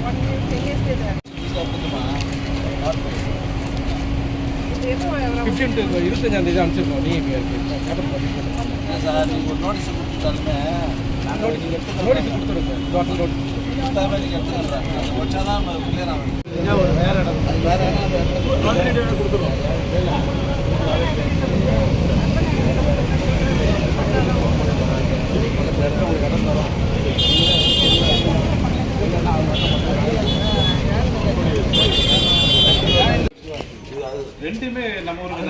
1 year, 10 years ಇದೆ. 15 to 25 தேதி அனுப்பிச்சிருக்கோம். நீங்கள் சார் நீங்கள் நோட்டீஸ் கொடுத்துட்டாலுமே நோட்டீஸ் கொடுத்துருங்க. டோட்டல் நோட்டீஸ் கொடுத்தாவே நீங்கள் எடுத்துக்கிறாங்க. அது வச்சா தான் கிளியர் ஆகும். வேறு இடம் வேறு இடம் கொடுத்துருவோம். ரெண்டுமே நம்ம ஊருக்கு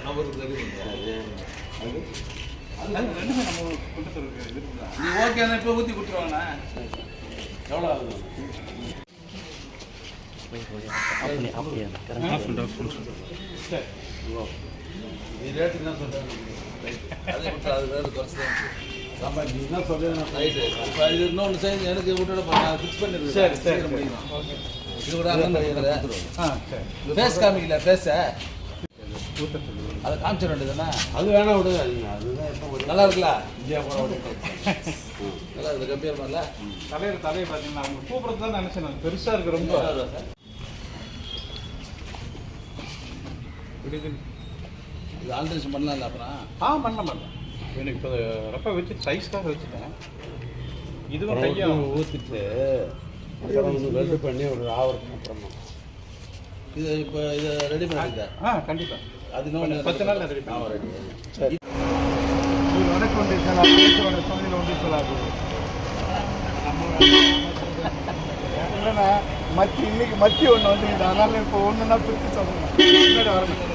நம்ம ஊருக்கு ரெண்டுமே நம்ம கொடுத்துருக்கு. நீ ஓகேண்ணா இப்போ ஊற்றி கொடுத்துருவாங்கண்ணா. எவ்வளோ ஆகுது? சரி நீ ரேட்டுக்கு தான் சொல்கிறேன். அது கொடுத்து அது ரேட்டு குறைச்சி தான் ஆமாம், நீ தான் சொல்லுங்க. ரைட்டு. இப்போ இது இன்னொன்று செய்து எனக்கு விட்டு நான் ஃபிக்ஸ் பண்ணிடுறேன். சரி சரி முடியும். ஓகே. இது கூட அண்ணன் சரி ஃபேஸ் காமிக்கல ஃபேஸை ஊற்றுறது அதை காமிச்சிட வேண்டியதுதானே. அது வேணா விடுங்க. அதுதான் இப்போ நல்லா இருக்குல்ல? இந்தியா போட நல்லா இருக்குது. கம்பேர் பண்ணல. தலையை பார்த்தீங்கன்னா அவங்க கூப்பிட்றது தான் நினச்சேன். நான் பெருசாக இருக்கு ரொம்ப. இது ஆல்ட்ரேஷன் பண்ணலாம்ல அப்புறம்? பண்ணலாம். எனக்கு இப்போ ரப்பை வச்சு சைஸ்க்காக வச்சுட்டேன். இதுவும் கையாக ஊற்றிட்டு ரெடி பண்ணி ஒரு ஆவரத்துக்கு அப்புறமா இது இப்போ இதை ரெடி பண்ணிட்டேன். கண்டிப்பாக அது இன்னொன்று 10 நாள் ரெடி பண்ண ரெடி. சரி మీరు అనుకోండి చాలా తొమ్మిది ఉండిసలాగు இல்லைண்ணா மத்தி இன்னைக்கு மத்தி ஒன்று வந்து அதனால இப்போ ஒன்றுனா பிரித்து சொல்லணும்.